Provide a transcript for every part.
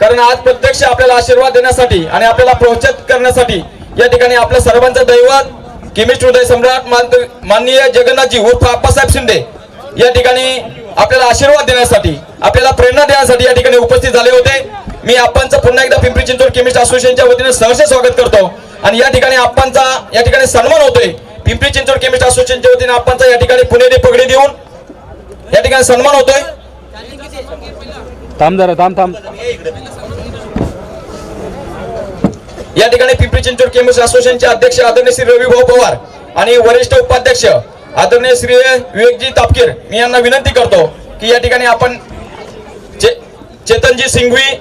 कारण आज प्रत्यक्ष आपल्याला आशीर्वाद देण्यासाठी आणि आपल्याला प्रोत्साहित करण्यासाठी या ठिकाणी आपल्या सर्वांचं दैवत केमिस्ट हृदय सम्राट माननीय जगन्नाथजी उर्फ आप्पासाहेब शिंदे या ठिकाणी आपल्याला आशीर्वाद देण्यासाठी आपल्याला प्रेरणा देण्यासाठी या ठिकाणी उपस्थित झाले होते। मी आप्पांचं पुन्हा एकदा पिंपरी चिंचवड केमिस्ट असोसिएशनच्या वतीने सहर्ष स्वागत करतो आणि या ठिकाणी आप्पांचा या ठिकाणी सन्मान होतोय। पिंपरी चिंचवड केमिस्ट असोसिएशनच्या वतीने आप्पांचा या ठिकाणी पुणेरी पगडी देऊन या ठिकाणी सन्मान होतोय। या ठिकाणी पिंपरी चिंचवड केमिस्ट असोसिएशनचे अध्यक्ष आदरणीय श्री रविभाऊ पवार आणि वरिष्ठ उपाध्यक्ष आदरणीय श्री विवेकजी तापकीर मी यांना विनंती करतो की या ठिकाणी आपण चेतनजी सिंघवी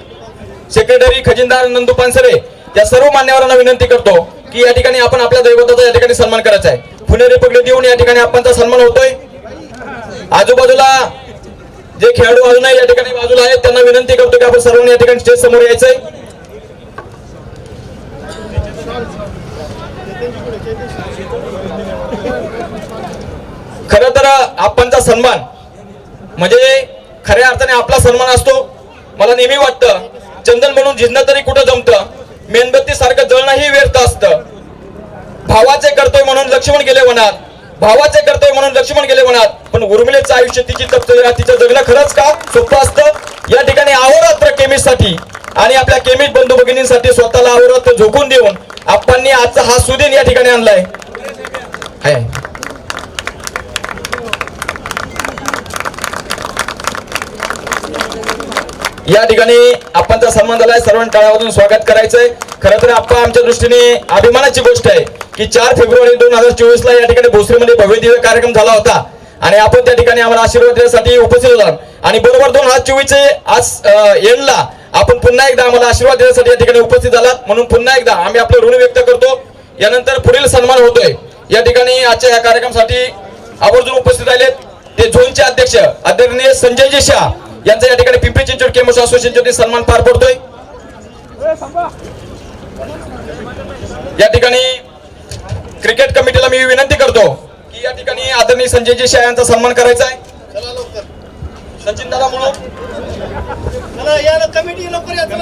सेक्रेटरी खजिनदार नंदू पानसरे या सर्व मान्यवरांना विनंती करतो की या ठिकाणी आपण आपल्या दैवताचा या ठिकाणी सन्मान करायचा आहे। पुणेरी पगडी देऊन या ठिकाणी आपणचा सन्मान होतोय। आजूबाजूला जे खेळाडू अजून या ठिकाणी बाजूला आहेत त्यांना विनंती करतो की आपण सर्वांनी या ठिकाणी स्टेज समोर यायचंय। खरं तर आपणचा सन्मान म्हणजे खऱ्या अर्थाने आपला सन्मान असतो। मला नेहमी वाटतं चंदन म्हणून झिजणं तरी कुठं जमतं, मेणबत्ती सारखं जळणंही व्यर्थ असतं। भावाचे कर्तव्य म्हणून लक्ष्मण गेले वनात, भावाचे कर्तव्य म्हणून लक्ष्मण गेले वनात, पण उर्मिलेचं आयुष्य तिची तपतया तिचं जगणं खरंच का सोपं असतं। या ठिकाणी अहोरात्र केमिस्टसाठी आणि आपल्या केमिस्ट बंधू भगिनींसाठी स्वतःला अहोरात्र झोकून देऊन आप्पांनी आजचा हा सुदिन या ठिकाणी आणलाय। या ठिकाणी आप्पांचा सन्मान झालाय, सर्वांनी टाळ्या वाजवून स्वागत करायचंय। खरं तर आप्पा आमच्या दृष्टीने अभिमानाची गोष्ट आहे की 4 फेब्रुवारी 2024 ला या ठिकाणी भोसरीमध्ये भव्य दिव्य कार्यक्रम झाला होता आणि आपण त्या ठिकाणी आम्हाला आशीर्वाद देण्यासाठी उपस्थित होता आणि बरोबर 2024 आज एंडला आपण पुन्हा एकदा आम्हाला आशीर्वाद देण्यासाठी या ठिकाणी उपस्थित झालात, म्हणून पुन्हा एकदा आम्ही आपलं ऋण व्यक्त करतो। यानंतर पुढील सन्मान होतोय। या ठिकाणी आजच्या या कार्यक्रमासाठी आवर्जून उपस्थित राहिलेत ते झोनचे अध्यक्ष आदरणीय संजयजी शाह यांचा या ठिकाणी पिंपरी चिंचवड केमिस्ट असोसिएशनचे सन्मान पार पडतोय। या ठिकाणी क्रिकेट कमिटीला मी विनंती करतो की या ठिकाणी आदरणीय संजयजी शाह यांचा सन्मान करायचा आहे। सचिन दादा मुळूक,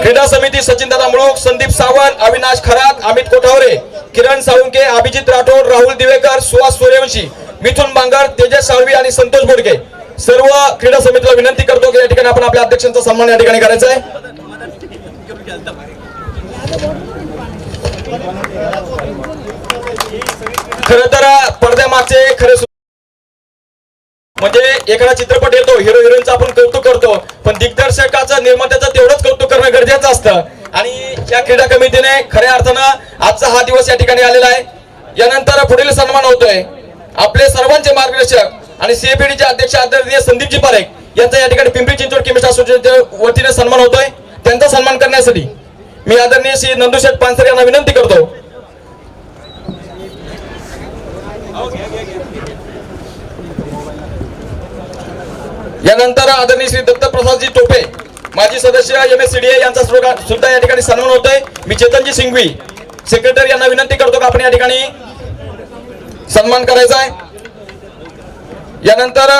क्रीडा समिती सचिन दादा मुळूक, संदीप सावंत, अविनाश खरात, अमित कोठावरे, किरण साळुंके, अभिजित राठोड, राहुल दिवेकर, सुहास सूर्यवंशी, मिथुन बांगर, तेजस साळवी आणि संतोष बोडके सर्व क्रीडा समितीला विनंती करतो की या ठिकाणी आपण आपल्या अध्यक्षांचा सन्मान या ठिकाणी करायचा आहे। खरं तर पडद्यामागचे खरे म्हणजे एखादा चित्रपट येतो, हिरो हिरोईनचं आपण कौतुक करतो, पण दिग्दर्शकाचं निर्मात्याचं तेवढंच कौतुक करणं गरजेचं असतं आणि या क्रीडा कमिटीने खऱ्या अर्थानं आजचा हा दिवस या ठिकाणी आलेला आहे। यानंतर पुढील सन्मान होतोय आपले सर्वांचे मार्गदर्शक आणि सीएपीडीचे अध्यक्ष आदरणीय संदीपजी पारेख यांचा या ठिकाणी पिंपरी चिंचवड केमिस्ट असोसिएशनच्या वतीने सन्मान होतोय। त्यांचा सन्मान करण्यासाठी मी आदरणीय श्री नंदूशेठ पानसरे यांना विनंती करतो। यानंतर आदरणीय श्री दत्तप्रसादजी टोपे माजी सदस्य MSCDA यांचा सुद्धा या ठिकाणी सन्मान होतोय। मी चेतनजी सिंघवी सेक्रेटरी यांना विनंती करतो की आपण या ठिकाणी सन्मान करायचा आहे। यानंतर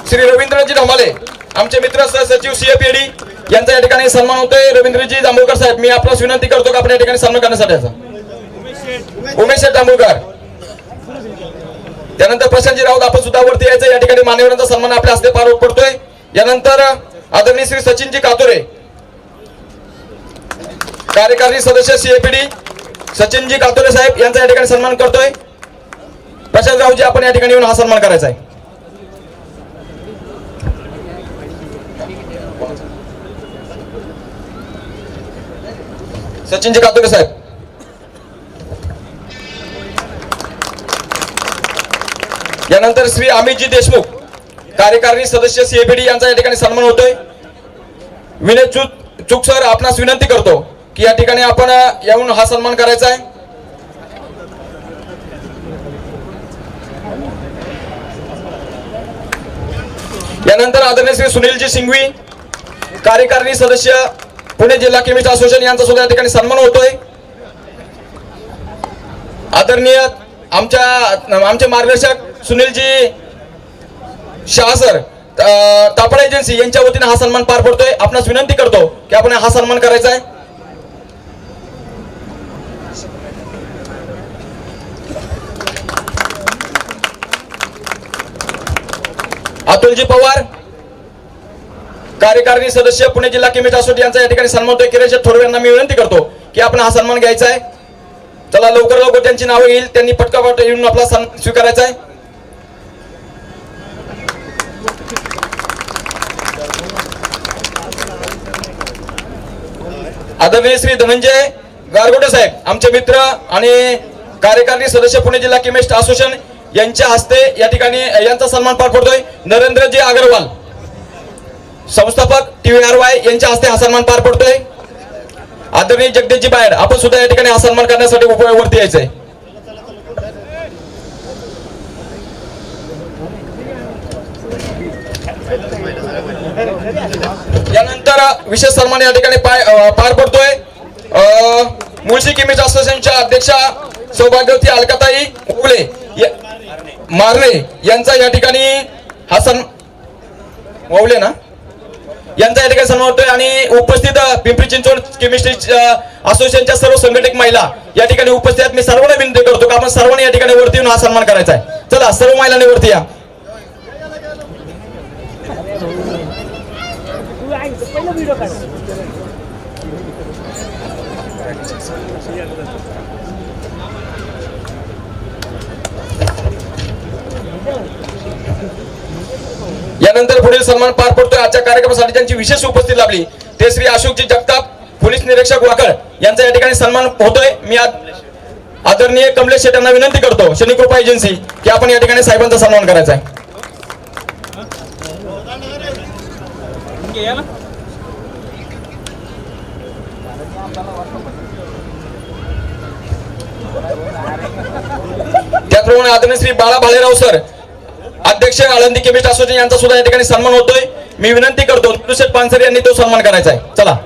श्री रवींद्रजी धमाले आमचे मित्र सचिव सीएपीडी यांचा या ठिकाणी सन्मान होतोय। रवींद्रजी जांभूळकर साहेब मी आपल्याला विनंती करतो की आपण या ठिकाणी सन्मान करण्यासाठी उमेश जांभूळकर, त्यानंतर प्रशांतजी राऊत आपण सुद्धा वरती यायचं। या ठिकाणी मान्यवरांचा सन्मान आपल्या हस्ते पार पडतोय। यानंतर आदरणीय श्री सचिनजी कातोरे कार्यकारी सदस्य सीएपीडी सचिनजी कातोरे साहेब यांचा या ठिकाणी सन्मान करतोय। प्रशांत राऊतजी आपण या ठिकाणी येऊन हा सन्मान करायचा आहे। सचिनजी कातोरे साहेब, यानंतर श्री अमितजी देशमुख कार्यकारिणी सदस्य सीएपीडी यांचा या ठिकाणी सन्मान होतोय। विनय चूक सर आपणास विनंती करतो की या ठिकाणी आपण येऊन हा सन्मान करायचा आहे। यानंतर आदरणीय श्री सुनीलजी सिंघवी कार्यकारिणी सदस्य पुणे जिल्हा केमिस्ट असोसिएशन यांचा सुद्धा या ठिकाणी सन्मान होतोय। आदरणीय आमचे मार्गदर्शक सुनीलजी शाह सर तापड एजन्सी यांच्या वतीने हा सन्मान पार पडतोय. आपणास विनंती करतो की आपण हा सन्मान करायचा आहे. अतुलजी पवार कार्यकारिणी सदस्य पुणे जिल्हा केमिस्ट असोसिएशन यांचा या ठिकाणी सन्मान होतोय. किरण थोरवे यांना मी विनंती करतो की आपण हा सन्मान घ्यायचा आहे. चला लवकर लवकर त्यांची नावे येईल, त्यांनी पटकापट येऊन आपला सन्मान स्वीकारायचा आहे. आदरणीय श्री धनंजय गारगोटे साहेब आमचे मित्र आणि कार्यकारिणी सदस्य पुणे जिल्हा केमिस्ट असोसिएशन यांच्या हस्ते या ठिकाणी यांचा सन्मान पार पडतोय. नरेंद्रजी अग्रवाल संस्थापक TVRY यांच्या हस्ते हा सन्मान पार पडतोय. आदरणीय जगदीशजी बाहेर आपण सुद्धा या ठिकाणी हा सन्मान करण्यासाठी उपयोगावरती यायचंय. यानंतर विशेष सन्मान या ठिकाणी पार पडतोय. मुळशी केमिस्ट असोसिएशनच्या अध्यक्षा सौभाग्यवती अलकाताई उगले मारणे यांचा या ठिकाणी हा ववले ना यांचा या ठिकाणी सन्मान होतोय. आणि उपस्थित पिंपरी चिंचवड केमिस्ट्री असोसिएशनच्या सर्व संघटक महिला या ठिकाणी उपस्थित आहेत. मी सर्वांना विनंती करतो की आपण सर्वांनी या ठिकाणी वरती येऊन हा सन्मान करायचा आहे. चला सर्व महिलांनी वरती या. यानंतर पुढील सन्मान पार पडतोय. आजच्या कार्यक्रमासाठी ज्यांची विशेष उपस्थिती लाभली ते श्री अशोकजी जगताप पोलीस निरीक्षक वाकड यांचा या ठिकाणी सन्मान होतोय. मी आदरणीय कमलेश शेट यांना विनंती करतो शनी कृपा एजन्सी की आपण या ठिकाणी साहेबांचा सन्मान करायचा आहे. त्याचप्रमाणे आदरणीय श्री बाळा भालेराव सर अध्यक्ष आळंदी केमिस्ट असोसिएशन यांचा सुद्धा या ठिकाणी सन्मान होतोय. मी विनंती करतो तुळशीत पानसरे यांनी तो सन्मान करायचा आहे. चला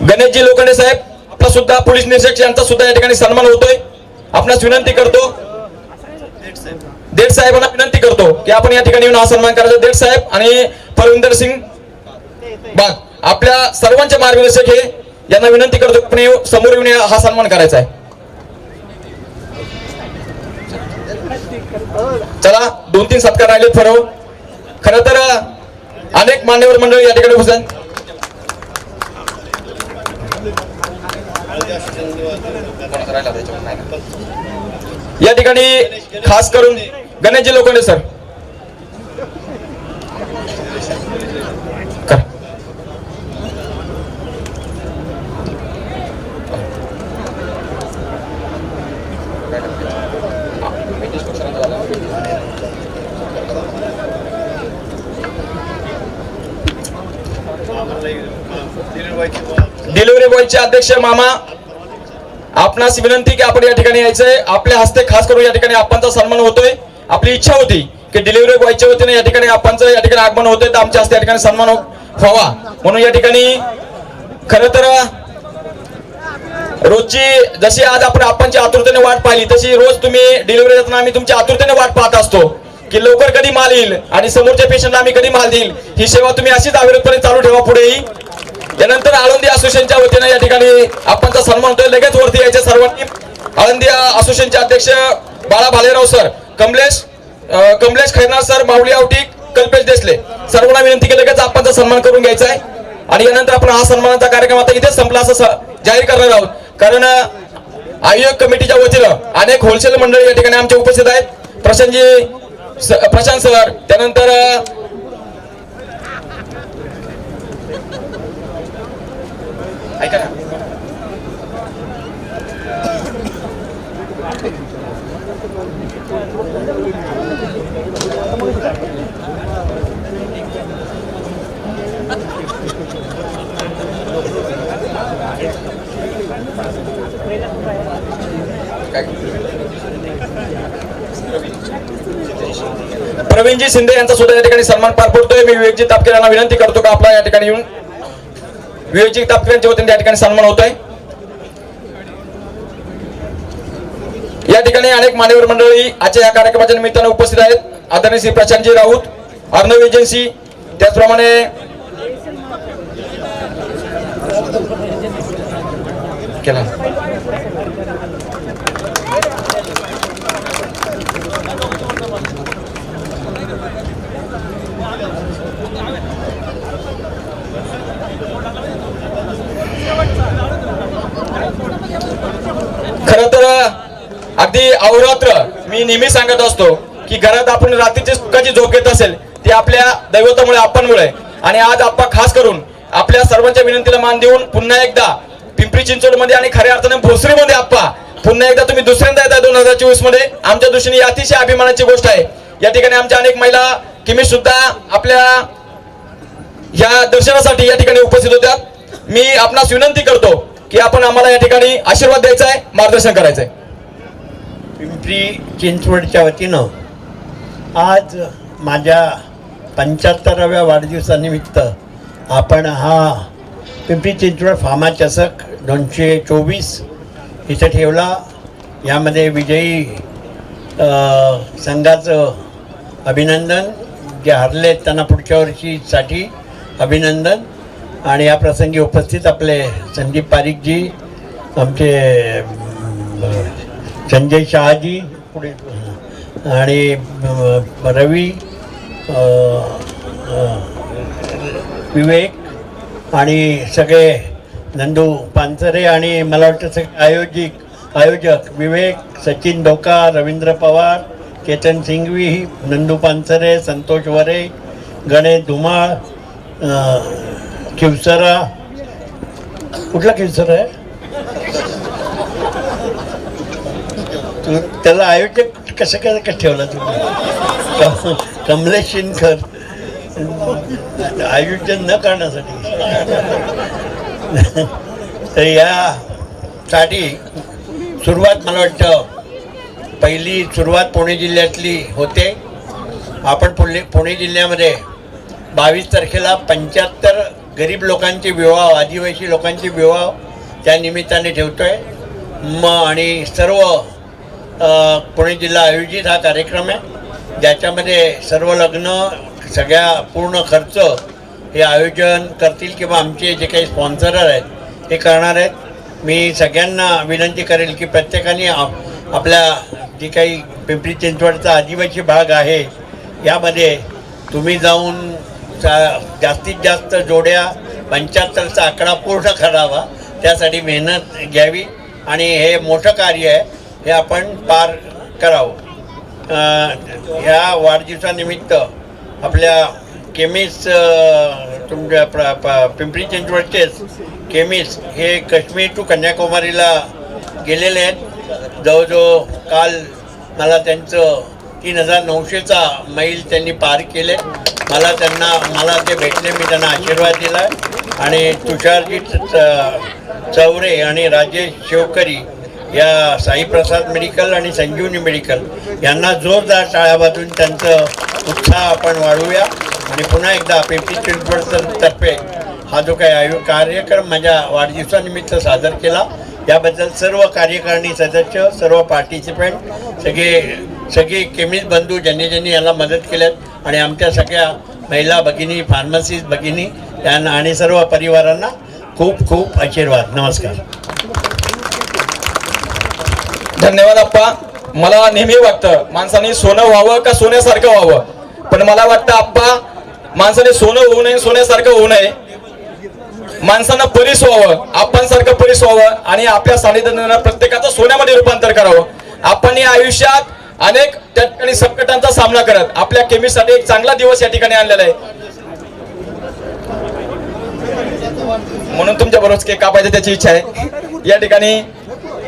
गणेशजी लोखंडे साहेब आपला सुद्धा पोलीस निरीक्षक यांचा सुद्धा या ठिकाणी सन्मान होतोय. आपणास विनंती करतो देठ साहेबांना विनंती करतो की आपण या ठिकाणी येऊन हा सन्मान करायचा. देठ साहेब आणि परविंदर सिंग बाग आपल्या सर्वांचे मार्गदर्शक हे यांना विनंती करतो आपण समोर येऊन हा सन्मान करायचा आहे. चला 2-3 सत्कार राहिले फरव. खरं तर अनेक मान्यवर मंडळी या ठिकाणी उपस्थित आहेत. या ठिकाणी खास करून गणेशजी लोखंडे सर डिलिव्हरी बॉयचे अध्यक्ष मामा आपणास विनंती की आपण या ठिकाणी यायचंय. आपल्या हस्ते खास करून या ठिकाणी आपणचा सन्मान होतोय. आपली इच्छा होती की डिलिव्हरी बॉयच्या वतीने या ठिकाणी आपणचं या ठिकाणी आगमन होतंय तर आमच्या हस्ते या ठिकाणी सन्मान व्हावा म्हणून या ठिकाणी खरं तर रोजची जशी आज आपण आपणची आतुरतेने वाट पाहिली तशी रोज तुम्ही डिलिव्हरी देताना आम्ही तुमची आतुरतेने वाट पाहत असतो की लवकर कधी माल येईल आणि समोरच्या पेशंटला आम्ही कधी माल देईल. ही सेवा तुम्ही अशीच अविरतपणे चालू ठेवा पुढेही. त्यानंतर आळंदी असोसिएशनच्या वतीने या ठिकाणी आपणचा सन्मान होतोय. लगेच वरती यायचे सर्वांनी. आळंदी असोसिएशनचे अध्यक्ष बाळा भालेराव सर, कमलेश खैरनार सर, माऊली आवटी, कल्पेश देसले सर्वांना विनंती की लगेच आपणचा सन्मान करून घ्यायचा आहे. आणि यानंतर आपण हा सन्मानाचा कार्यक्रम आता इथेच संपला असं जाहीर करणार आहोत. कारण आयोजक कमिटीच्या वतीनं अनेक होलसेल मंडळी या ठिकाणी आमचे उपस्थित आहेत. प्रशांत सर, त्यानंतर ऐका ना प्रवीणजी शिंदे यांचा सुद्धा या ठिकाणी सन्मान पार पडतोय. मी विवेकजी तापकीर यांना विनंती करतो का आपला या ठिकाणी येऊन विवेक तापकरांच्या वतीने या ठिकाणी सन्मान होत आहे। या ठिकाणी अनेक मान्यवर मंडळी आजच्या या कार्यक्रमाच्या निमित्ताने उपस्थित आहेत। आदरणीय श्री प्रशांतजी राऊत, अर्णव एजन्सी, त्याचप्रमाणे केला खरं तर अगदी अहोरात्र मी नेहमी सांगत असतो की घरात आपण रात्रीची सुखाची झोप घेत असेल ती आपल्या दैवतामुळे, आपणमुळे, आणि आज आप्पा खास करून आपल्या सर्वांच्या विनंतीला मान देऊन पुन्हा एकदा पिंपरी चिंचवड मध्ये आणि खऱ्या अर्थाने भोसरीमध्ये आप्पा पुन्हा एकदा तुम्ही दुसऱ्यांदा येता 2024 मध्ये, आमच्या दृष्टीने ही अतिशय अभिमानाची गोष्ट आहे। या ठिकाणी आमच्या अनेक महिला किमी सुद्धा आपल्या या दर्शनासाठी या ठिकाणी उपस्थित होत्या। मी आपणास विनंती करतो की आपण आम्हाला या ठिकाणी आशीर्वाद द्यायचा आहे, मार्गदर्शन करायचंय। पिंपरी चिंचवडच्या वतीनं आज माझ्या 75व्या वाढदिवसानिमित्त आपण हा पिंपरी चिंचवड फार्मा चषक 224 इथं ठेवला। यामध्ये विजयी संघाचं अभिनंदन, जे हरले त्यांना पुढच्या वर्षीसाठी अभिनंदन, आणि या प्रसंगी उपस्थित आपले संदीप पारिकजी, आमचे संजय शहाजी पुढे, आणि रवी, विवेक, आणि सगळे नंदू पानसरे, आणि मला वाटतं सगळे आयोजक विवेक, सचिन डोका, रवींद्र पवार, चेतन सिंघवी, नंदू पानसरे, संतोष वरे, गणेश धुमाळ, किवसरा, कुठला किवसरा आहे तू, त्याला आयोजक कसं ठेवला तुम्ही? कमलेश शिनकर, आयोजन न करण्यासाठी। तर यासाठी सुरुवात मला वाटतं पहिली सुरुवात पुणे जिल्ह्यातली होते। आपण पुणे जिल्ह्यामध्ये 22 तारखेला 75 गरीब लोकांचे विवाह, आदिवासी लोकांचे विवाह त्या निमित्ताने ठेवतोय आणि सर्व पुणे जिल्हा आयोजित हा कार्यक्रम आहे, ज्याच्यामध्ये सर्व लग्न, सगळ्या पूर्ण खर्च हे आयोजन करतील किंवा आमचे जे काही स्पॉन्सर आहेत हे करणार आहेत। मी सगळ्यांना विनंती करेल की प्रत्येकाने आपल्या जे काही पिंपरी चिंचवडचा आदिवासी भाग आहे यामध्ये तुम्ही जाऊन जास्तीत जास्त जोड्या 75चा आकडा पूर्ण करावा, त्यासाठी मेहनत घ्यावी आणि हे मोठं कार्य आहे, हे आपण पार करावं। ह्या वाढदिवसानिमित्त आपल्या केमिस्ट, तुमच्या पिंपरी चिंचवडचेच केमिस्ट हे काश्मीर टू कन्याकुमारीला गेलेले आहेत। जवळजवळ काल मला त्यांचं 3900चा मैल त्यांनी पार केले। मला ते भेटले, मी त्यांना आशीर्वाद दिला, आणि तुषारजी चौरे आणि राजेश शिवकरी या साईप्रसाद मेडिकल आणि संजीवनी मेडिकल यांना जोरदार टाळ्या वाजवून त्यांचं उत्साह आपण वाढवूया। आणि पुन्हा एकदा पिंपरी चिंचवड तर्फे हा जो काही कार्यक्रम माझ्या वाढदिवसानिमित्त सादर केला याबद्दल सर्व कार्यकारिणी सदस्य, सर्व पार्टिसिपंट, सगळे केमिस्ट बंधू ज्यांनी याला मदत केल्यात, आणि आमच्या सगळ्या महिला भगिनी, फार्मसिस्ट भगिनी यांना आणि सर्व परिवारांना खूप खूप आशीर्वाद। नमस्कार। धन्यवाद आप्पा। मला नेहमी वाटतं माणसाने सोनं व्हावं का सोन्यासारखं व्हावं, पण मला वाटतं आप्पा माणसाने सोनं होऊ नये, सोन्यासारखं होऊ नये, माणसानं परीस व्हावं, आप्पांसारखं परीस व्हावं, आणि आपल्या सानिध्यानं प्रत्येकाचं सोन्यामध्ये रूपांतर करावं। आपण या आयुष्यात अनेक त्या ठिकाणी संकटांचा सामना करत आपल्या केमिस्टसाठी एक चांगला दिवस या ठिकाणी आणलेला आहे, म्हणून तुमच्या बरोबर केक कापायचा त्याची इच्छा आहे। या ठिकाणी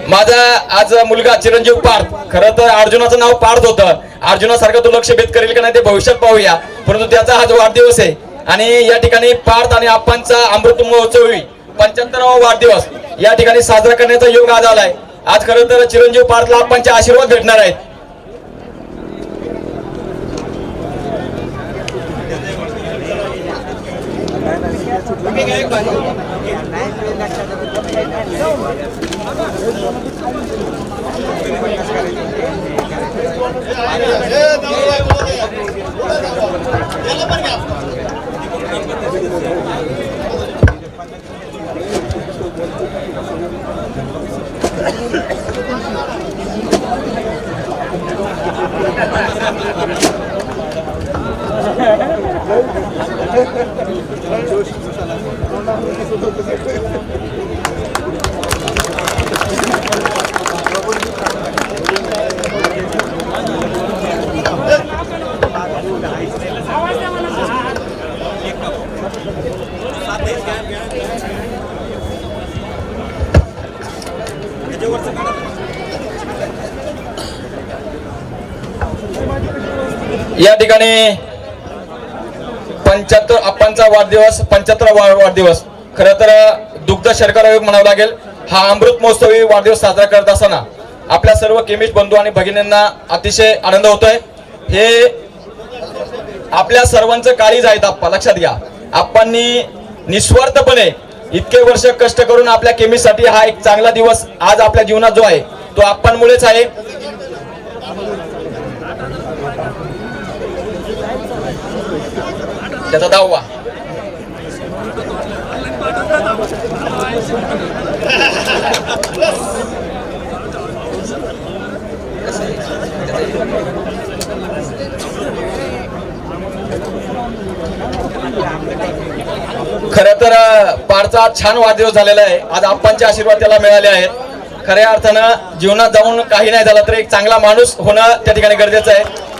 माझा आज मुलगा चिरंजीव पार्थ, खरं तर अर्जुनाचं नाव पार्थ होतं, अर्जुनासारखं तो लक्ष भेद करेल का नाही ते भविष्यात पाहूया, परंतु त्याचा हा जो वाढदिवस आहे आणि या ठिकाणी पार्थ आणि आप्पांचा अमृत महोत्सव 75वा वाढदिवस या ठिकाणी साजरा करण्याचा योग आज आलाय। आज खरं तर चिरंजीव पार्थला आप्पांचे आशीर्वाद भेटणार आहेत। या ठिकाणी 75 आप्पांचा वाढदिवस, 75वा वाढदिवस. खरं तर दुग्ध शर्करा आयोग म्हणावं लागेल. हा अमृत महोत्सवी वाढदिवस साजरा करत असताना आपल्या सर्व केमिस्ट बंधू आणि भगिनींना अतिशय आनंद होतोय. हे आपल्या सर्वांचं काळीज आहेत आप्पा, लक्षात घ्या. आप्पांनी निस्वार्थपणे इतके वर्ष कष्ट करून आपल्या केमिस्टसाठी हा एक चांगला दिवस आज आपल्या जीवनात जो आहे तो आप्पांमुळेच आहे. त्याचा दावा खरं तर पारचा छान वाढदिवस झालेला आहे. आज आप्पांचे आशीर्वाद त्याला मिळाले आहेत. खऱ्या अर्थानं जीवनात जाऊन काही नाही झालं तर एक चांगला माणूस होणं त्या ठिकाणी गरजेचं आहे.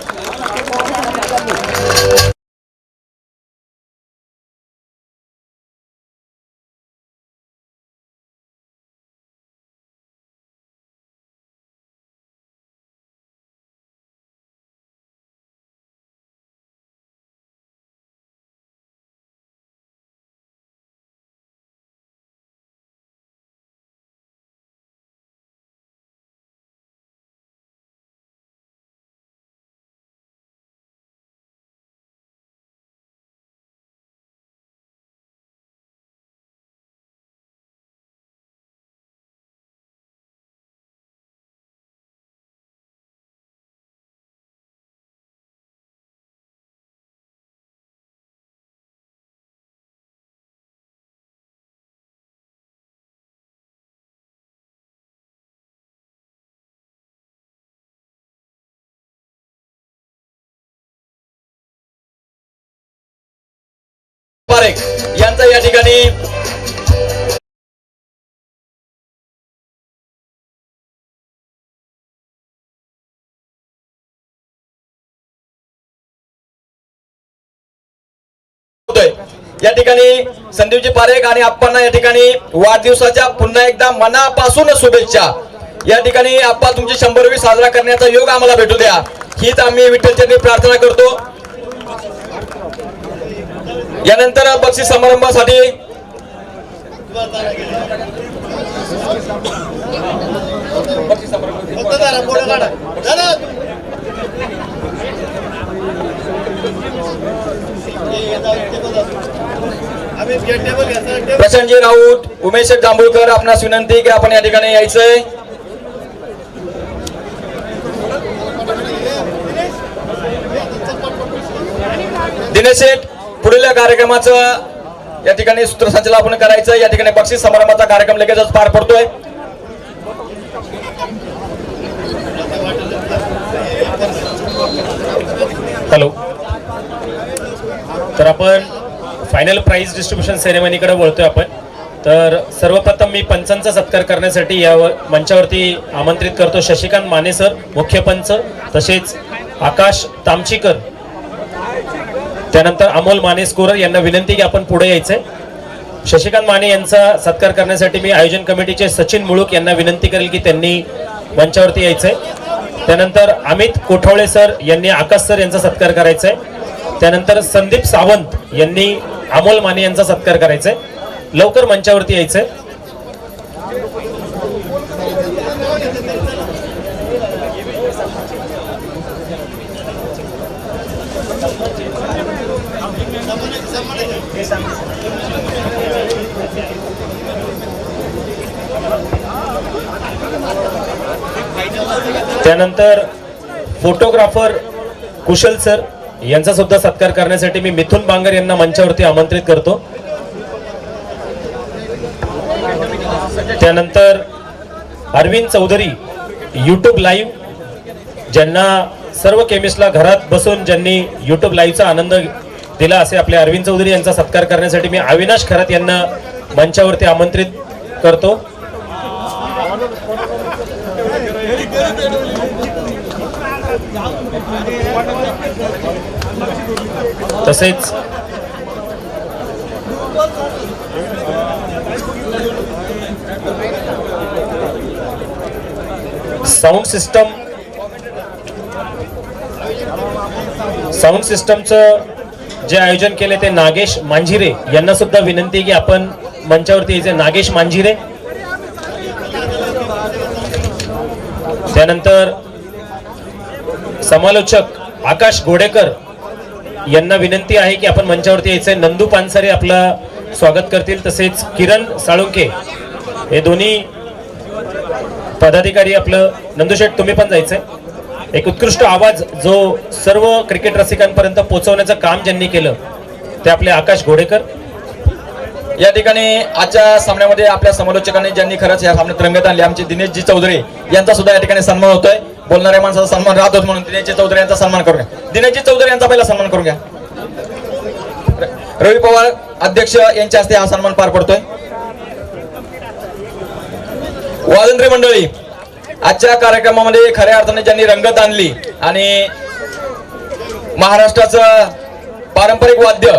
पारेख यांचा या ठिकाणी या ठिकाणी संदीपजी पारेख आणि आप्पांना या ठिकाणी वाढदिवसाच्या पुन्हा एकदा मनापासून शुभेच्छा. या ठिकाणी आप्पा तुमची 100वी साजरा करण्याचा योग आम्हाला भेटू द्या हीच आम्ही विठ्ठलचरणी प्रार्थना करतो. यानंतर बक्षीस समारंभासाठी प्रशांतजी राऊत, उमेश जांभूळकर, आपणास विनंती की आपण या ठिकाणी यायचंय. दिनेश शेठ पुढील कार्यक्रमाचं या ठिकाणी सूत्रसंचालन आपण करायचं. या ठिकाणी बक्षीस समारंभाचा कार्यक्रम लगेचच पार पडतोय. हॅलो, तर आपण फायनल प्राइज डिस्ट्रीब्युशन सेरेमनीकडे वळतोय आपण. तर सर्वप्रथम मी पंचांचा सत्कार करण्यासाठी या मंचावरती आमंत्रित करतो शशिकांत माने सर, मुख्य पंच, तसेच आकाश तामचीकर, त्यानंतर अमोल मानेस्कोर यांना विनंती की आपण पुढे यायचंय. शशिकांत माने यांचा सत्कार करण्यासाठी मी आयोजन कमिटीचे सचिन मुळूक यांना विनंती करेल की त्यांनी मंचावरती यायचंय. त्यानंतर अमित कोठवळे सर यांनी आकाश सर यांचा सत्कार करायचा आहे. त्यानंतर संदीप सावंत यांनी अमोल माने यांचा सत्कार करायचा आहे. लवकर मंचावरती यायचंय. त्यानंतर फोटोग्राफर कुशल सर यांचा सुद्धा सत्कार करण्यासाठी मी मिथुन बांगर यांना मंचावरती आमंत्रित करतो. त्यानंतर अरविंद चौधरी यूट्यूब लाईव्ह, ज्यांना सर्व केमिस्टला घरात बसून ज्यांनी यूट्यूब लाईव्हचा आनंद दिला असे आपले अरविंद चौधरी यांचा सत्कार करण्यासाठी मी अविनाश खरात यांना मंचावरती आमंत्रित करतो. तसेच साऊंड सिस्टमचं जे आयोजन केले ते नागेश मांझिरे यांना सुद्धा विनंती आहे की आपण मंचावरती यायचे. नागेश मांझिरे. त्यानंतर समालोचक आकाश गोडेकर यांना विनंती आहे की आपण मंचावरती यायचंय. नंदू पानसरे आपलं स्वागत करतील. तसेच किरण साळुंके हे दोन्ही पदाधिकारी आपलं. नंदूशेठ तुम्ही पण जायचंय. एक उत्कृष्ट आवाज जो सर्व क्रिकेट रसिकांपर्यंत पोहोचवण्याचं काम ज्यांनी केलं ते आपले आकाश गोडेकर. या ठिकाणी आजच्या सामन्यामध्ये आपल्या समालोचकांनी ज्यांनी खरंच या सामन्यात रंगत आणली, आमचे दिनेशजी चौधरी यांचा सुद्धा या ठिकाणी सन्मान होतोय. बोलणाऱ्या माणसाचा सन्मान राहत होत म्हणून दिनेशजी चौधरी यांचा सन्मान करून घ्या. दिनेशजी चौधरी यांचा पहिला सन्मान करून घ्या. रवी पवार अध्यक्ष यांच्या हस्ते हा सन्मान पार पडतोय. वाजंत्री मंडळी, आजच्या कार्यक्रमामध्ये खऱ्या अर्थाने ज्यांनी रंगत आणली आणि महाराष्ट्राचं पारंपरिक वाद्य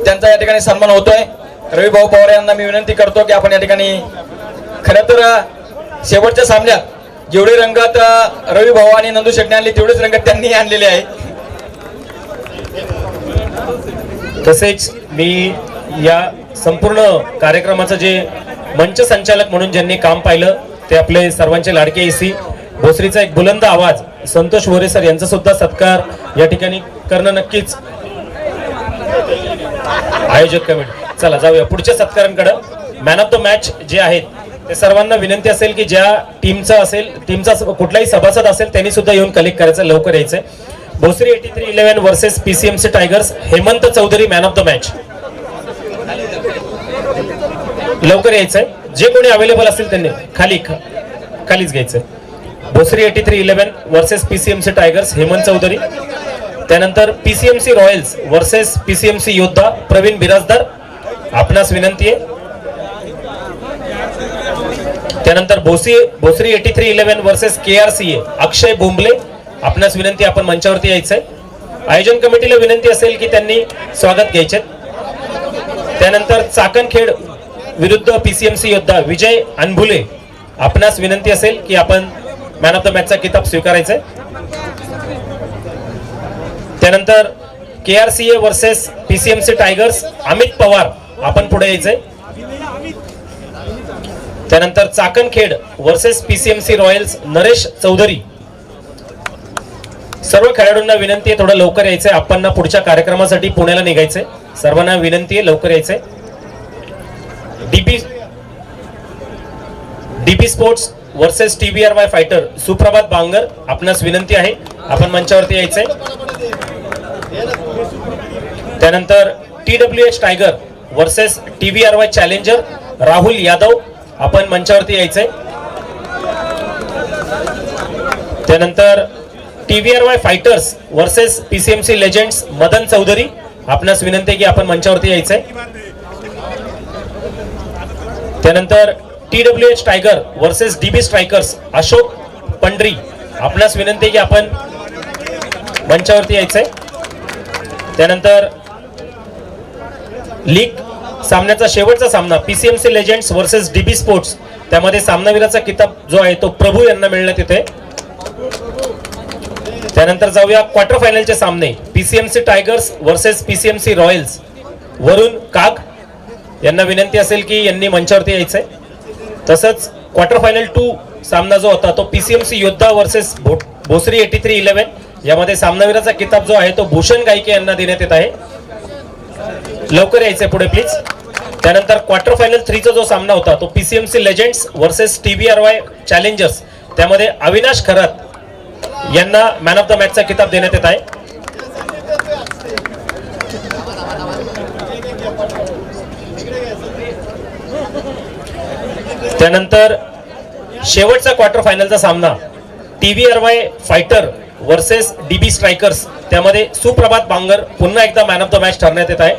त्यांचा या ठिकाणी सन्मान होतोय. रवी भाऊ पवार यांना मी विनंती करतो की आपण या ठिकाणी खरं तर शेवटच्या सामन्यात जेवढे रंगत रवी भाऊ आणि नंदू शेट्टी आणली तेवढेच रंगत त्यांनी आणलेले आहे. तसेच मी या संपूर्ण कार्यक्रमाचं जे मंच संचालक म्हणून ज्यांनी काम पाहिलं ते आपले सर्वांचे लाडके एसी भोसरीचा एक बुलंद आवाज संतोष वोरे सर यांचा सुद्धा सत्कार या ठिकाणी करणं नक्कीच आयोजक कमिटी. चला जाऊया पुढच्या सत्कारांकडे. मॅन ऑफ द मॅच जे आहेत ते सर्वांना विनंती असेल की ज्या टीमचा असेल, टीमचा कुठलाही सभासद असेल त्यांनी सुद्धा येऊन कलेक्ट करायचं, लवकर यायचंय. Bhosari 8311 versus PCMC tigers. Hemant Chaudhari man of the match. लवकर यायचंय. जे कोणी अवेलेबल असतील त्यांनी खालीच घ्यायचंय. Bhosari 8311 versus PCMC tigers Hemant Chaudhari. त्यानंतर पीसीएमसी रॉयल्स वर्सेस पीसीएमसी योद्धा प्रवीण बिराजदार. आपणास विनंती आहे. त्यानंतर भोसरी 8311 वर्सेस केआरसीए अक्षय बोंबले. आपणास विनंती, आपण मंचावरती यायचंय. आयोजन कमिटीला विनंती असेल की त्यांनी स्वागत घ्यायचे. त्यानंतर चाकणखेड विरुद्ध पीसीएमसी योद्धा विजय अनभुले. आपणास विनंती असेल की आपण मॅन ऑफ द मॅचचा किताब स्वीकारायचा. त्यानंतर KRCA versus PCMC Tigers Amit Pawar. आपण पुढे यायचंय. त्यानंतर Chakankhed versus PCMC Royals Naresh Chaudhari. सर्व खेळाडूंना विनंती आहे थोडं लवकर यायचंय. आपण पुढच्या कार्यक्रमासाठी पुण्याला निघायचंय. सर्वांना विनंती आहे लवकर यायचंय. डीपी स्पोर्ट्स वर्सेस टीबीआरवाय फायटर सुप्रभात बांगर. आपणास विनंती आहे आपण मंचावरती यायचंय. त्यानंतर TWH Tiger versus TBRY Challenger Rahul Yadav. आपण मंचावरती यायचंय. त्यानंतर TBRY Fighters versus PCMC Legends Madan Chaudhari. आपणास विनंती की आपण मंचावरती यायचंय. त्यानंतर TWH Tiger versus DB Strikers Ashok Pandhari. आपणास विनंती की आपण मंचावरती यायचंय. त्यानंतर लीग सामन्याचा शेवटचा सामना PCMC legends versus DB sports. त्यामध्ये सामनावीराचा किताब जो आहे तो प्रभू यांना मिळण्यात येतोय. त्यानंतर जाऊया क्वार्टर फायनलचे सामने. PCMC Tigers versus PCMC Royals. Varun Kag यांना विनंती असेल की यांनी मंचावरती यायचंय. तसंच क्वार्टर फायनल 2 सामना जो होता तो पीसीएमसी योद्धा वर्सेस भोसरी 8311. यामध्ये सामनावीराचा किताब जो आहे तो भूषण गायके यांना देण्यात येत आहे. लवकर यायचंय पुढे प्लीज. त्यानंतर क्वार्टर फायनल 3 चा जो सामना होता तो PCMC legends versus TBRY challengers. त्यामध्ये अविनाश खरात यांना मॅन ऑफ द मॅचचा किताब देण्यात येत आहे. त्यानंतर शेवटचा क्वार्टर फायनलचा सामना TVRY fighter versus DB strikers, त्यामध्ये सुप्रभात बांगर पुन्हा एकदा मॅन ऑफ द मॅच ठरण्यात येत आहे.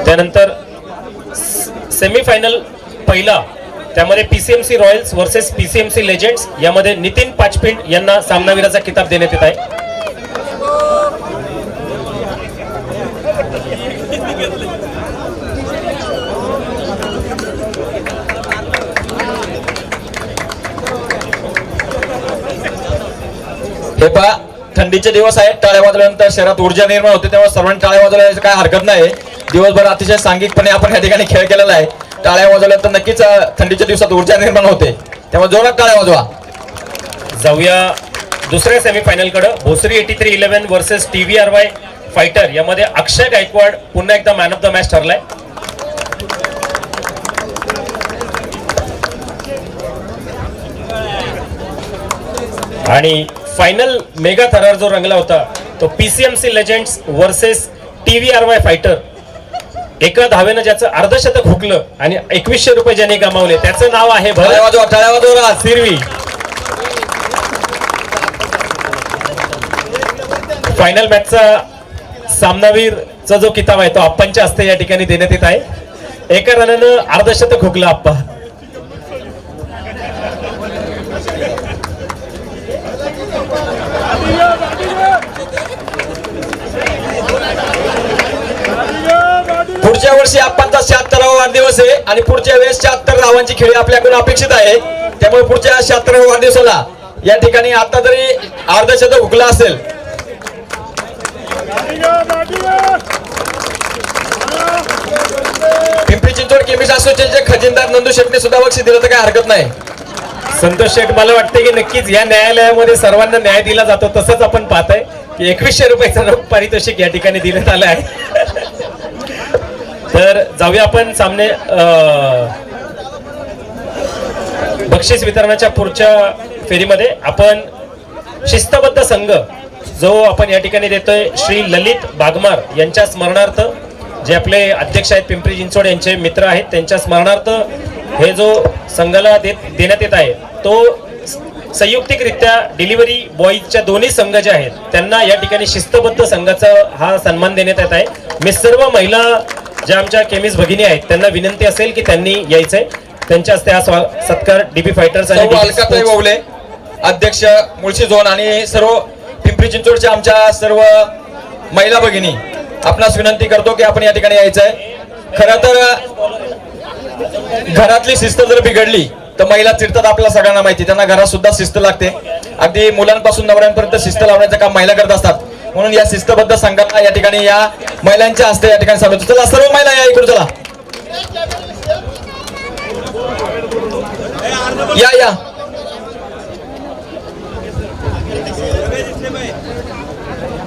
त्यानंतर सेमीफायनल पहिला, त्यामध्ये PCMC Royals versus PCMC legends, यामध्ये नितीन पाचपिंड यांना सामनावीराचा किताब देण्यात येत आहे. हे पहा, थंडीचे दिवस आहेत. टाळ्या वाजल्यानंतर शहरात ऊर्जा निर्माण होते, तेव्हा सर्वांनी टाळ्या वाजवल्याची काय हरकत नाही. दिवसभर अतिशय सांघिकपणे आपण या ठिकाणी खेळ केलेला आहे. टाळ्या वाजवल्या तर नक्कीच थंडीच्या दिवसात ऊर्जा निर्माण होते, तेव्हा जोरात टाळ्या वाजवा. जाऊया दुसऱ्या सेमीफायनल कडे. भोसरी 8311 वर्सेस TVRY फायटर, यामध्ये अक्षय गायकवाड पुन्हा एकदा मॅन ऑफ द मॅच ठरलाय. आणि फायनल मेगा थरार जो रंगला होता तो PCMC legends versus TVRY fighter. एका धावेनं ज्याचं अर्धशतक हुकलं आणि 2100 रुपये ज्यांनी गमावले त्याचं नाव आहे टाळ्या वाजवा, टाळ्या वाजवा. सिरवी. फायनल मॅचचा सामनावीरचा जो किताब आहे तो आप्पांच्या हस्ते या ठिकाणी देण्यात येत आहे. एका रनानं अर्धशतक हुकलं आप्पा. पुढच्या वर्षी आप्पांचा 76वा वाढदिवस आहे आणि पुढच्या वेळेस 76 धावांची खेळी आपल्याकडून अपेक्षित आहे. त्यामुळे पुढच्या 76व्या वाढदिवसाला या ठिकाणी आता जरी अर्धशतक हुकला असेल, पिंपरी चिंचवड केमिस्ट असोसिएशनचे खजिनदार नंदू शेटने सुद्धा बक्षीस दिलं तर काय हरकत नाही. संतोष शेठ, मला वाटतं की नक्कीच या न्यायालयामध्ये सर्वांना न्याय दिला जातो, तसंच आपण पाहतोय की 2100 रुपयाचं पारितोषिक या ठिकाणी देण्यात आलं आहे. तर जाऊया आपण सामने बक्षीस वितरणाच्या पुढच्या फेरीमध्ये. आपण शिस्तबद्ध संघ जो आपण या ठिकाणी देतोय श्री ललित बागमार यांच्या स्मरणार्थ, जे आपले अध्यक्ष आहेत पिंपरी चिंचवड यांचे मित्र आहेत, त्यांच्या स्मरणार्थ हे जो संघाला देण्यात येत आहे तो संयुक्तिकरित्या डिलिव्हरी बॉयच्या दोन्ही संघ जे आहेत त्यांना या ठिकाणी शिस्तबद्ध संघाचा हा सन्मान देण्यात येत आहे. मी सर्व महिला ज्या आमच्या केमिस्ट भगिनी आहेत त्यांना विनंती असेल की त्यांनी यायचंय. त्यांच्या हस्ते हा सत्कार DB फायटर्स आणि अलकाताई ववले, अध्यक्ष मुळशी झोन, आणि सर्व पिंपरी चिंचवडच्या आमच्या सर्व महिला भगिनी आपणास विनंती करतो की आपण या ठिकाणी यायचंय. खरं तर घरातली शिस्त जर बिघडली तर महिला चिडतात, आपल्याला सगळ्यांना माहिती. त्यांना घरात सुद्धा शिस्त लागते. अगदी मुलांपासून नवऱ्यांपर्यंत शिस्त लावण्याचं काम महिला करत असतात. म्हणून या शिस्तबद्ध संघाला या ठिकाणी या महिलांच्या हस्ते या ठिकाणी सांगतो. चला सर्व महिला या इकडून, चला या या.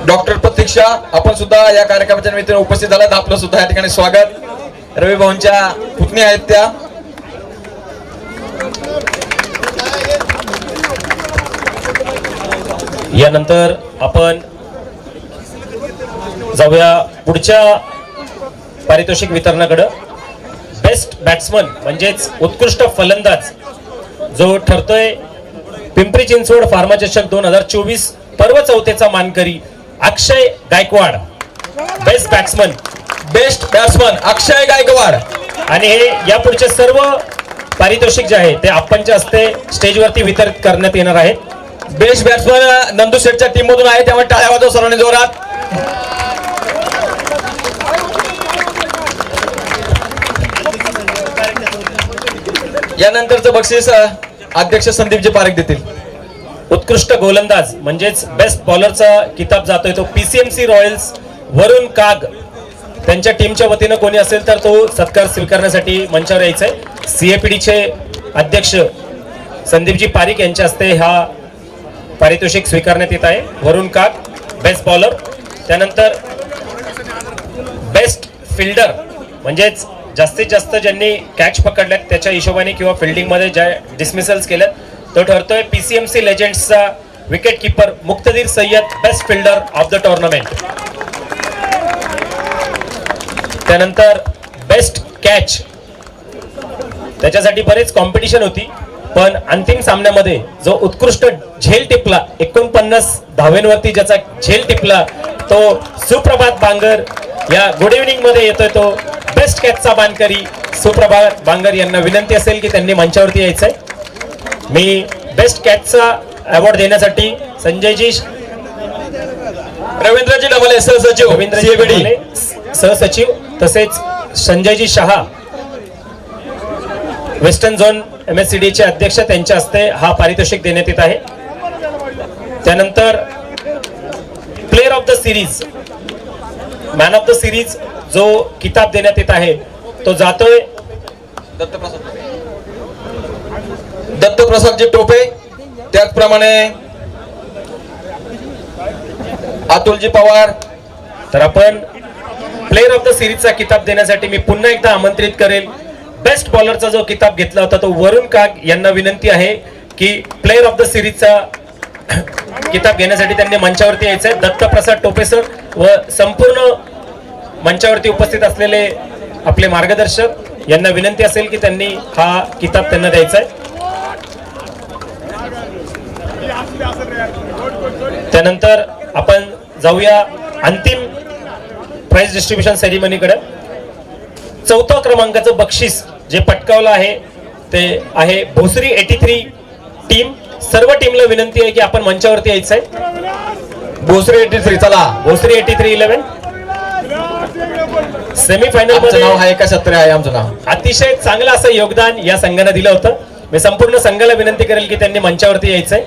डॉक्टर प्रतीक्षा, आपण सुद्धा या कार्यक्रमाच्या निमित्ताने उपस्थित झालात. आपलं सुद्धा या ठिकाणी स्वागत. रवी भाऊंच्या पुतणी आहेत त्या. यानंतर आपण जाऊया पुढच्या पारितोषिक वितरणाकडे. बेस्ट बॅट्समन म्हणजेच उत्कृष्ट फलंदाज जो ठरतोय पिंपरी चिंचवड फार्मा चषक 2024 पर्व चौथीचा मानकरी अक्षय गायकवाड. बेस्ट बॅट्समन अक्षय गायकवाड. आणि हे यापुढचे सर्व पारितोषिक जे आहे ते आप्पांच्या हस्ते स्टेजवरती वितरित करण्यात येणार आहेत. बेस्ट बॅट्समन नंदू शेठच्या टीम मधून आहे, त्यामुळे टाळ्या वाजवा सर्वांनी जोरात. यानंतरचं बक्षीस अध्यक्ष संदीपजी पारेख देतील. उत्कृष्ट गोलंदाज म्हणजेच बेस्ट बॉलरचा किताब जातोय तो PCMC रॉयल्स वरुण काग. त्यांच्या टीमच्या वतीनं कोणी असेल तर तो सत्कार स्वीकारण्यासाठी मंचावर यायचंय. CAPDचे अध्यक्ष संदीपजी पारिक यांच्या हस्ते हा पारितोषिक स्वीकारण्यात येत आहे. वरुण काग बेस्ट बॉलर. त्यानंतर बेस्ट फिल्डर म्हणजेच जास्तीत जास्त ज्यांनी कॅच पकडल्यात त्याच्या हिशोबाने किंवा फिल्डिंगमध्ये ज्या डिसमिसल्स केल्यात तो ठरतोय पीसीएमसी लेजेंड्सचा wicket keeper Muktadir Sayyed best fielder of the tournament. त्यानंतर बेस्ट कॅच त्याच्यासाठी बरेच कॉम्पिटिशन होती पण अंतिम सामन्यामध्ये जो उत्कृष्ट झेल टिपला 49 धावेंवरती ज्याचा झेल टिपला तो सुप्रभात बांगर या गुड इव्हनिंग मध्ये येतोय. तो बेस्ट कॅचचा मानकरी सुप्रभात बांगर यांना विनंती असेल की त्यांनी मंचावरती यायचंय. मी बेस्ट कॅचचा अवॉर्ड देण्यासाठी संजयजी रवींद्रजी डबले सहसचिव रवींद्रजी CABD. डबले, सहसचिव तसेच Sanjayji Shah western zone MSCD चे अध्यक्ष त्यांच्या हस्ते हा पारितोषिक देण्यात येत आहे. त्यानंतर player of the series man of the series जो किताब देण्यात येत आहे तो जातोय दत्तप्रसादजी टोपे, त्याचप्रमाणे अतुलजी पवार. तर आपण प्लेअर ऑफ द सिरीजचा किताब देण्यासाठी मी पुन्हा एकदा आमंत्रित करेल. बेस्ट बॉलरचा जो किताब घेतला होता तो वरुण काग यांना विनंती आहे की प्लेअर ऑफ द सिरीजचा किताब घेण्यासाठी त्यांनी मंचावरती यायचंय. दत्तप्रसाद टोपे सर व संपूर्ण मंचावरती उपस्थित असलेले आपले मार्गदर्शक यांना विनंती असेल की त्यांनी हा किताब त्यांना द्यायचा आहे. त्यानंतर आपण जाऊया अंतिम प्राइज डिस्ट्रीब्युशन सेरेमनीकडे. चौथ्या क्रमांकाचं बक्षीस जे पटकावलं आहे ते आहे भोसरी 83 टीम. सर्व टीमला विनंती आहे की आपण मंचावरती यायचं आहे. भोसरी 83 चला. भोसरी 83 11 सेमीफायनल आमचं नाव मध्ये आहे का छत्री आहे आमचं नाव. अतिशय चांगलं असं योगदान या संघानं दिलं होतं. मी संपूर्ण संघाला विनंती करेल की त्यांनी मंचावरती यायचंय.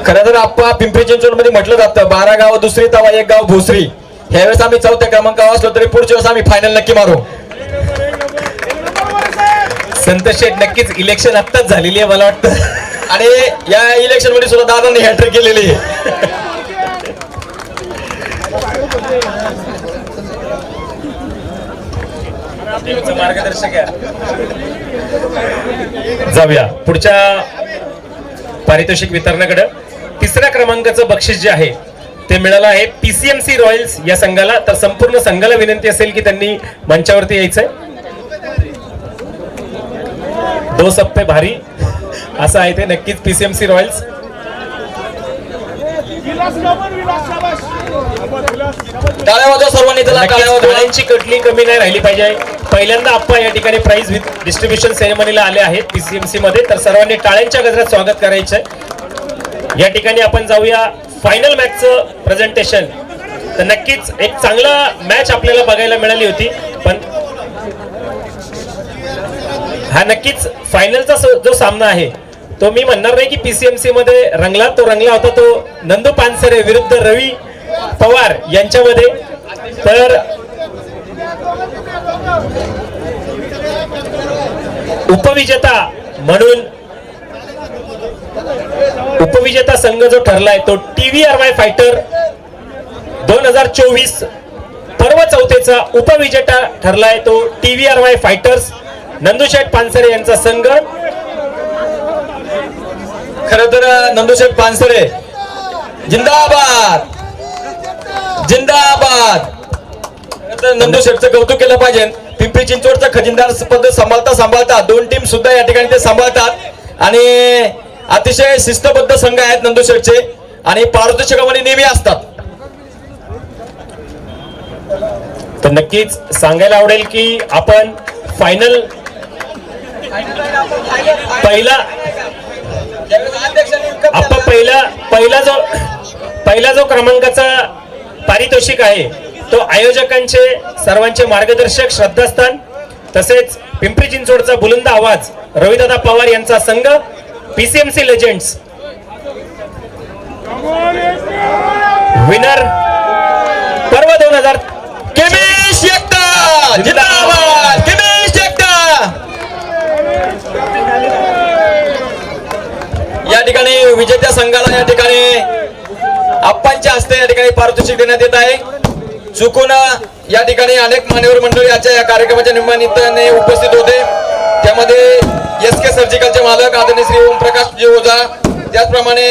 खरं तर आप्पा पिंपरी चिंचवड मध्ये म्हटलं जातं 12 गाव दुसरी तवा एक गाव भोसरी. ह्यावेळेस आम्ही चौथ्या क्रमांकावर असलो तरी पुढच्या वेळेस आम्ही फायनल नक्की मारू. संतोष शेठ नक्कीच इलेक्शन आत्ताच झालेली आहे मला वाटतं आणि या इलेक्शन मध्ये सुद्धा दादांनी हॅट्रिक केलेली आहे. मार्गदर्शक जाऊया पुढच्या पारितोषिक वितरणाकडे. तिसऱ्या क्रमांकाचं बक्षीस जे आहे ते मिळालं आहे पीसीएमसी रॉयल्स या संघाला. तर संपूर्ण संघाला विनंती असेल की त्यांनी मंचावरती यायचंय. दो सप्पे भारी असं आहे ते नक्कीच पीसीएमसी रॉयल्स. टाळ्या वाजवा सर्वांनी त्याला टाळ्या वाजवा. टाळ्यांची कटली कमी नाही राहिली पाहिजे. पहिल्यांदा आप्पा या ठिकाणी प्राइज डिस्ट्रीब्युशन सेरेमनीला आले आहेत पीसीएमसी मध्ये. तर सर्वांनी टाळ्यांच्या गजरात स्वागत करायचंय. या ठिकाणी आपण जाऊया फायनल मॅचचं प्रेझेंटेशन. तर नक्कीच एक चांगला मॅच आपल्याला बघायला मिळाली होती पण हा नक्कीच फायनलचा जो सामना आहे तो मी म्हणणार नाही की पीसीएमसी मध्ये रंगला. तो रंगला होता तो नंदू पानसरे विरुद्ध रवी पवार यांच्यामध्ये. तर उपविजेता म्हणून उपविजेता संघ जो ठरलाय तो TVRY फायटर 2024 पर्व चौथेचा उपविजेता ठरलाय तो TVRY फायटर्स नंदुशेठ पानसरे यांचा संघ. खरं तर नंदुशेठ पानसरे जिंदाबाद जिंदाबाद. खरं तर नंदुशेठचं कौतुक केलं पाहिजे. पिंपरी चिंचवडचा खजिनदार पद सांभाळता दोन टीम सुद्धा या ठिकाणी ते सांभाळतात आणि अतिशय शिस्तबद्ध संघ आहेत नंदुशेठचे आणि पारितोषिकामध्ये नेहमी असतात. तर नक्कीच सांगायला आवडेल की आपण फायनल पहिला जो क्रमांकाचा पारितोषिक आहे तो आयोजकांचे सर्वांचे मार्गदर्शक श्रद्धास्थान तसेच पिंपरी चिंचवडचा बुलंद आवाज रविदादा पवार यांचा संघ पीसीएमसी लेजेंड्स विनर पर्व 2000 केमेश एकता जिंदाबाद. केमेश एकता. या ठिकाणी विजेत्या संघाला या ठिकाणी आप्पांच्या हस्ते या ठिकाणी पारितोषिक देण्यात येत आहे. चुकून या ठिकाणी अनेक मान्यवर मंडळी आजच्या या कार्यक्रमाच्या निमित्ताने उपस्थित होते. त्यामध्ये SK सर्जिकलचे मालक आदरणीय श्री ओमप्रकाश ओझा, त्याचप्रमाणे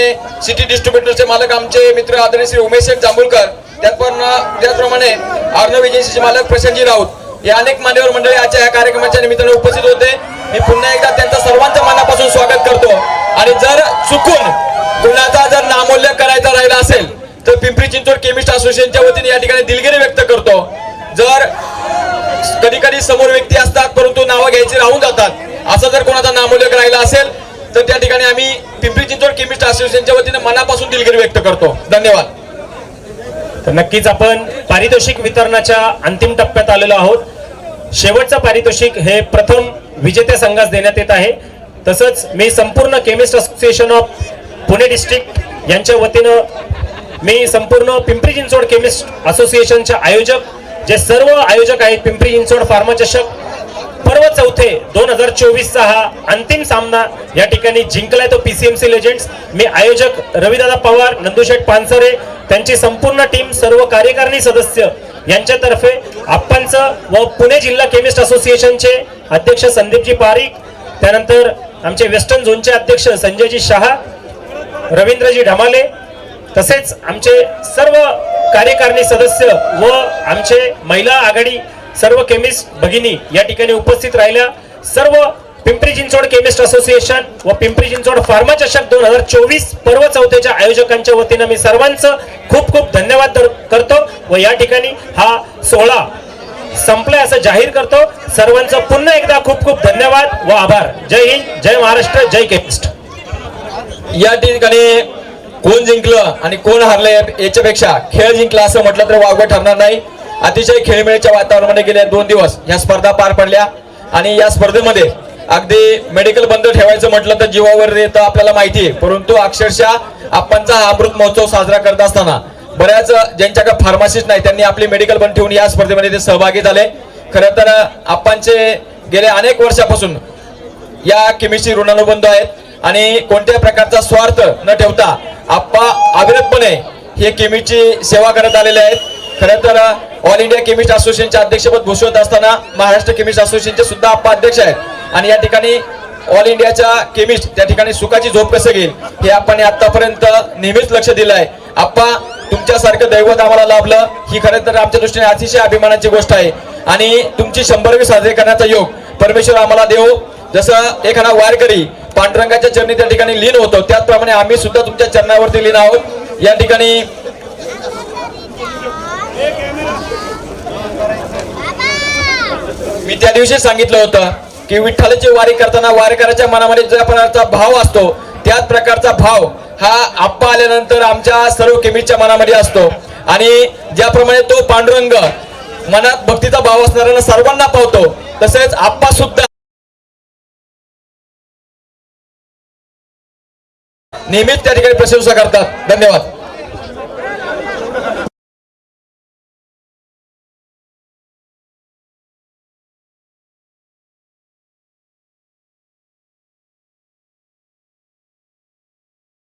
सिटी डिस्ट्रीब्युटरचे मालक आमचे मित्र आदरणीय श्री उमेश शेठ जांभूळकर, त्याचप्रमाणे अर्णव एजन्सीचे मालक प्रशांतजी राऊत, हे अनेक मान्यवर मंडळी आजच्या या कार्यक्रमाच्या निमित्ताने उपस्थित होते. मी पुन्हा एकदा त्यांचं सर्वांचं मनापासून स्वागत करतो. आणि जर चुकून कुणाचा जर नामोल्लेख करायचा राहिला असेल तर पिंपरी चिंचवड केमिस्ट असोसिएशनच्या वतीने या ठिकाणी दिलगिरी व्यक्त करतो. जर कधी कधी समोर व्यक्ती असतात परंतु नावं घ्यायची राहून जातात, असं जर कोणाचा नामोल्लेख राहिला असेल तर त्या ठिकाणी आम्ही पिंपरी चिंचवड केमिस्ट असोसिएशनच्या वतीने मनापासून दिलगिरी व्यक्त करतो. धन्यवाद. तर नक्कीच आपण पारितोषिक वितरणाच्या अंतिम टप्प्यात आलेलो आहोत. शेवटचं पारितोषिक हे प्रथम विजेत्या संघास देण्यात येत आहे. तसंच मी संपूर्ण chemist association of Pune district यांच्या वतीनं मी संपूर्ण पिंपरी चिंचवड केमिस्ट असोसिएशनचे आयोजक, जे सर्व आयोजक आहेत, पिंपरी चिंचवड फार्मा चषक पर्व चौथे 2024चा हा अंतिम सामना या ठिकाणी जिंकलाय तो PCMC लेजेंड्स. मी आयोजक रविदादा पवार, नंदुशेठ पानसरे, त्यांची संपूर्ण टीम, सर्व कार्यकारिणी सदस्य यांच्यातर्फे आप्पांचं व पुणे जिल्हा केमिस्ट असोसिएशनचे अध्यक्ष संदीपजी पारिक, त्यानंतर आमचे वेस्टर्न झोनचे अध्यक्ष संजयजी शहा, रवींद्रजी ढमाले, तसेच आमचे सर्व कार्यकारिणी सदस्य व आमचे महिला आघाडी सर्व केमिस्ट भगिनी या ठिकाणी उपस्थित राहिल्या. सर्व पिंपरी चिंचवड केमिस्ट असोसिएशन व पिंपरी चिंचवड फार्मा चषक 2024 पर्व चौथेच्या आयोजकांच्या वतीनं मी सर्वांचं खूप खूप धन्यवाद करतो व या ठिकाणी हा सोहळा संपलाय असं जाहीर करतो. सर्वांचं पुन्हा एकदा खूप खूप धन्यवाद व आभार. जय हिंद, जय महाराष्ट्र, जय केमिस्ट. या ठिकाणी कोण जिंकलं आणि कोण हरलं याच्यापेक्षा खेळ जिंकला असं म्हटलं तर वावगं ठरणार नाही. अतिशय खेळमेळीच्या वातावरणामध्ये गेले 2 दिवस ह्या स्पर्धा पार पडल्या आणि या स्पर्धेमध्ये अगदी मेडिकल बंद ठेवायचं म्हटलं तर जीवावर येतं आपल्याला माहिती आहे. परंतु अक्षरशः आप्पांचा हा अमृत महोत्सव साजरा करत असताना बऱ्याच ज्यांच्याकडे फार्मासिस्ट नाही त्यांनी आपली मेडिकल बंद ठेवून या स्पर्धेमध्ये ते सहभागी झाले. खरं तर आप्पांचे गेले अनेक वर्षापासून या केमिस्ट्री ऋणानुबंध आहेत आणि कोणत्याही प्रकारचा स्वार्थ न ठेवता आप्पा अविरतपणे हे केमिस्ट्रीची सेवा करत आलेले आहेत. खरं तर ऑल इंडिया केमिस्ट असोसिएशनचे अध्यक्षपद भूषवत असताना महाराष्ट्र केमिस्ट असोसिएशनचे सुद्धा आप्पा अध्यक्ष आहेत आणि या ठिकाणी ऑल इंडियाच्या केमिस्ट त्या ठिकाणी सुखाची झोप कसं घेईल हे आपण आतापर्यंत नेहमीच लक्ष दिलं आहे. आप्पा तुमच्यासारखं दैवत आम्हाला लाभलं ही खरं तर आमच्या दृष्टीने अतिशय अभिमानाची गोष्ट आहे आणि तुमची 100वी साजरी करण्याचा योग परमेश्वर आम्हाला देव. जसं एखादा वारकरी पांडुरंगाच्या चरणी त्या ठिकाणी लीन होतो त्याचप्रमाणे आम्ही सुद्धा तुमच्या चरणावरती लीन आहोत. या ठिकाणी मी त्या दिवशी सांगितलं होतं की विठ्ठलाची वारी करताना वारकऱ्याच्या मनामध्ये ज्या प्रकारचा भाव असतो त्याच प्रकारचा भाव हा आप्पा आल्यानंतर आमच्या सर्व केमिस्टच्या मनामध्ये असतो आणि ज्याप्रमाणे तो पांडुरंग मनात भक्तीचा भाव असणाऱ्यांना सर्वांना पावतो तसेच आप्पा सुद्धा नेहमीच त्या ठिकाणी प्रशंसा करतात. धन्यवाद.